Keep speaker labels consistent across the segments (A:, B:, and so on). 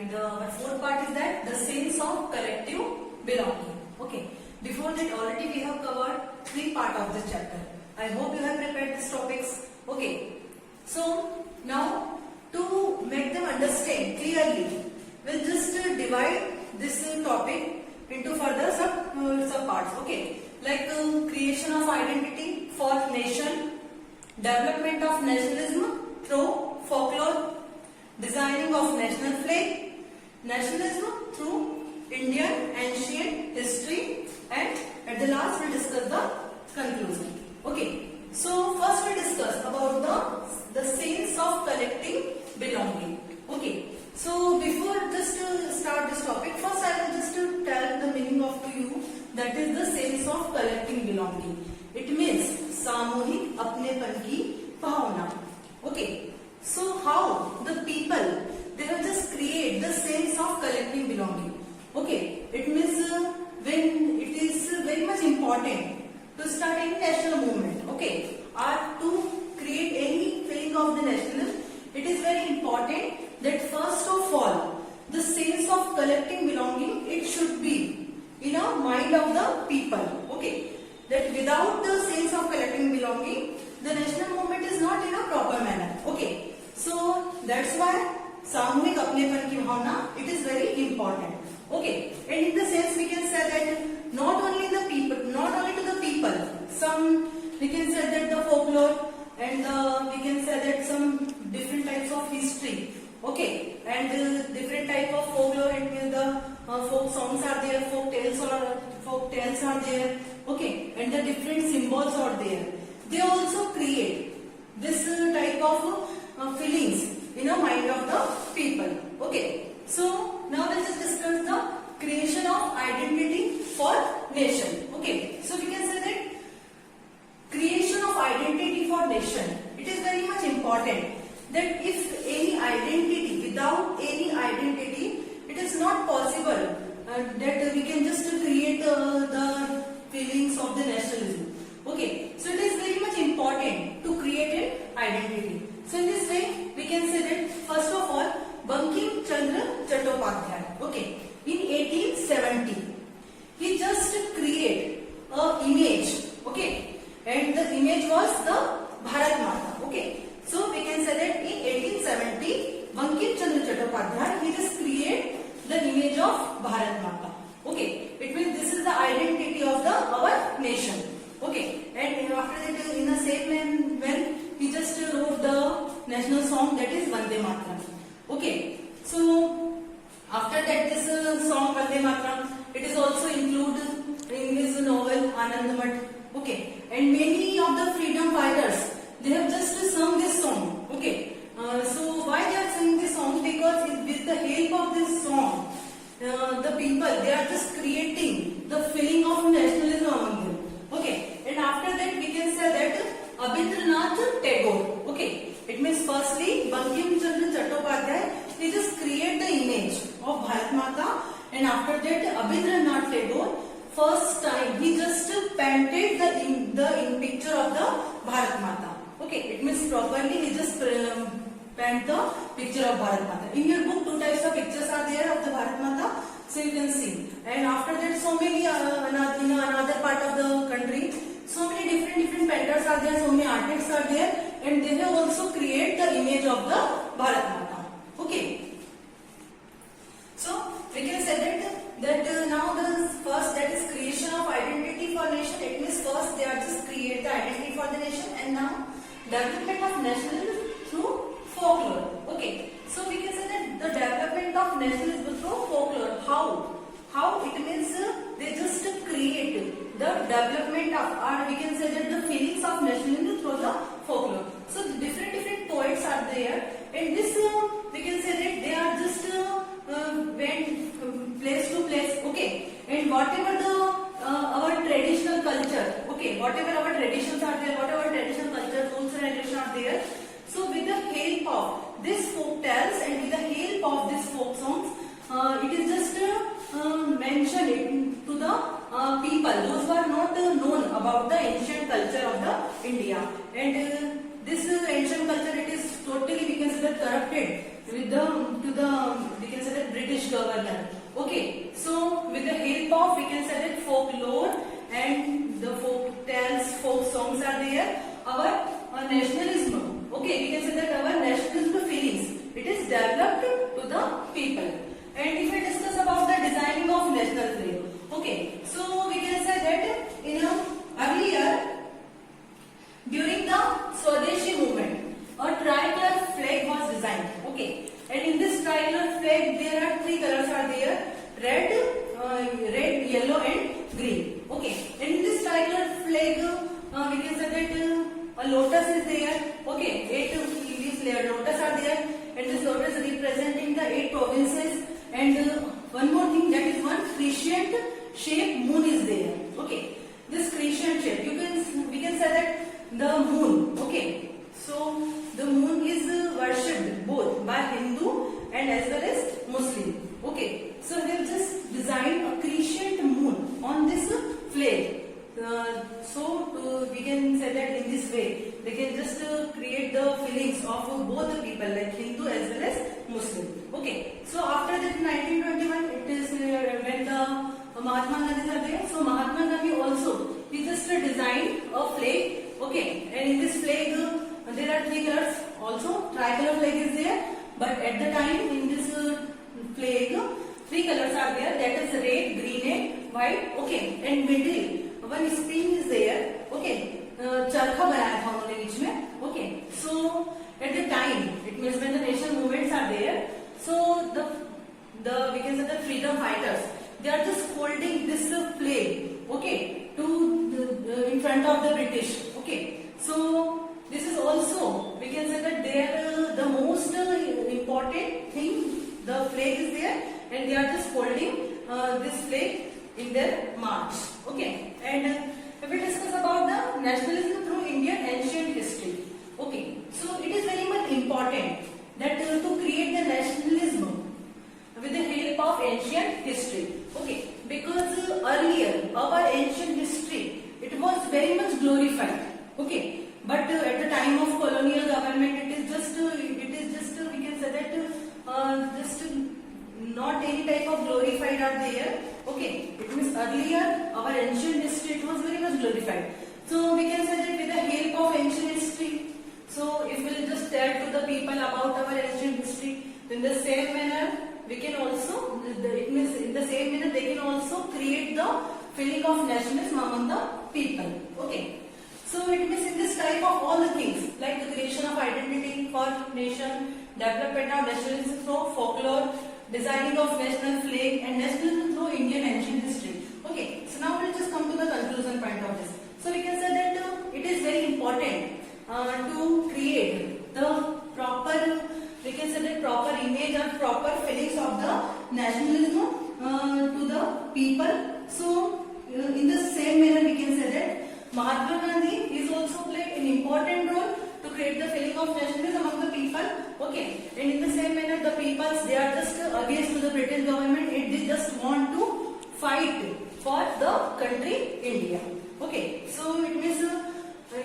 A: And our fourth part is that the sense of collective belonging. Okay. Before that, already we have covered 3 parts of this chapter. I hope you have prepared these topics. Okay. So now to make them understand clearly, we'll just divide this topic into further sub parts. Okay. Like creation of identity for nation, development of nationalism through folklore, designing of national flag, nationalism through Indian ancient history, and at the last we'll discuss the conclusion. Okay, so first we'll discuss about the sense of collective belonging. Okay, so before just to start this topic, first I will just to tell the meaning of to you, that is the sense of collective belonging. It means सामूहिक अपनेपन की भावना. Okay, so how the people, they will just create the sense of collective belonging. Okay, it means when it is very much important to start any national movement, okay, or to create any feeling of the nationalism, it is very important that first of all, the sense of collective belonging, it should be in a mind of the people. Okay, that without the sense of collective belonging, the national movement is not in a proper manner. Okay, so that's why सामूहिक अपनेपन की भावना, it is very important. Okay, and in the sense we can say that not only the people, not only to the people, some we can say that the folklore, and we can say that some different types of history. Okay, and different type of folklore, and the folk songs are there, folk tales are there. Okay, and the different symbols are there. They also create this type of feelings in the mind of the people. Okay, so now let us discuss the creation of identity for nation. Okay, so we can say that creation of identity for nation, it is very much important that if any identity, without any identity, it is not possible that we can just create the feelings of the nationalism. Okay, so it is very much important to create an identity. So in this way, we can say that first of all, Bankim Chandra Chattopadhyay, okay, in 1870, he just created a image, okay, and the image was the Bharat Mata. Okay, so we can say that in 1870, Bankim Chandra Chattopadhyay, he just created the image of Bharat Mata. Okay, it means this is the identity of our nation. Okay, and after that, in the same when he just wrote the national song, that is Vande Mataram. Okay, so after that, this song Vande Mataram, it is also included in his novel Anand Mat. Okay, and many of the freedom fighters, they have just sung this song. Okay, so why they are singing this song? Because with the help of this song, the people, they are just creating the feeling of nationalism among them. Okay, and after that we can say that Abhindranath Tagore. Okay, it means firstly Bankim Chandra Chattopadhyay, he just create the image of Bharat Mata, and after that Abhindranath Tagore, first time he just painted the picture of the Bharat Mata. Okay, it means properly he just paint the picture of Bharat Mata. In your book, 2 types of pictures are there of the Bharat Mata, so you can see. And after that, so many in another part of the country, so many different painters are there, so many artists are there, and they have also created the image of the Bharat Mata. Okay, so we can say that now the first, that is creation of identity for nation. It means first they are just create the identity for the nation, and now development of nationalism through folklore. Okay, so we can say that the development of nationalism through folklore. How it means they just create the development of, or we can say that the feelings of nationalism through the folklore. So different poets are there, and this we can say that they are just went place to place. Okay, and whatever our traditional culture, okay, whatever our traditions are there, whatever traditional culture, rules and regulations are there, so with the help of this folk tales and with the help of this folk songs, it is just mentioned to the people, those who are not known about the ancient culture of the India. And this ancient culture, it is totally, we can say that, corrupted with we can say that British governor. Okay, so with the help of, we can say that folklore and the folk tales, folk songs are there. Our nationalism, okay, we can say that our nationalism feelings, it is developed to the people. And if we discuss about the designing of national flag, okay, so we can say that in earlier during the Swadeshi movement, a tricolor flag was designed. Okay, and in this tricolor flag there are three colors are there: red, yellow, and green. Okay, and in this tricolor flag, we can say that a lotus is there. Okay, 8 leaves lotus are there, and this lotus representing the 8 provinces. And one more thing, that is one crescent shape moon is there. Okay, this crescent shape, we can say that the moon. Okay, so the moon is worshipped both by Hindu and as well as Muslim. Okay, so they have just designed a crescent moon on this flag. We can say that in this way they can just create the feelings of both the people, like Hindu as well as Muslim. Okay, so after that 1921, it is when the Mahatma Gandhi are there. So Mahatma Gandhi also, he just designed a flag. Okay, and in this flag there are 3 colors. Also tricolor flag is there, but at the time in this flag 3 colors are there, that is red, green and white. Okay, and middle one spring is there. Okay, चरखा बनाया था उन्होंने बीच में. Okay, so at the time, it means when the national movements are there, so the we can say the freedom fighters, they are just holding this flag. Okay, to in front of the British. Okay, so this is also, we can say that they are the most important thing. The flag is there, and they are just holding this flag in their march. Okay, and if we discuss about the nationalism through Indian ancient history. Okay, so it is very much important that to create the nationalism with the help of ancient history. Okay, because earlier our ancient history, it was very much glorified. Okay, but at the time of colonial government, it is just we can say that just not any type of glorified are there. Okay, it means earlier our ancient history, it was very much glorified. So we can say that with the help of ancient history, so if we will just tell to the people about our ancient history, in the same manner we can also, it means in the same manner they can also create the feeling of nationalism among the people. Okay, so it means in this type of all the things, like the creation of identity for nation, development of nationalism through folklore, designing of national flag, and nationalism through Indian ancient history. Okay, so now we'll just come to the conclusion point of this. So we can say that it is very important to create the proper, we can say that proper image or proper feelings of the nationalism to the people. So in the same manner we can say that Mahatma Gandhi is also playing an important role to create the feeling of nationalism among the people. Okay, and in the same manner the peoples, they are just against to the British government, and they just want to fight for the country India. Okay, so it means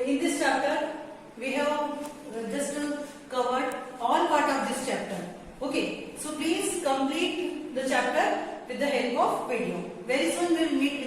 A: in this chapter we have just covered all part of this chapter. Okay, so please complete the chapter with the help of video. Very soon we will meet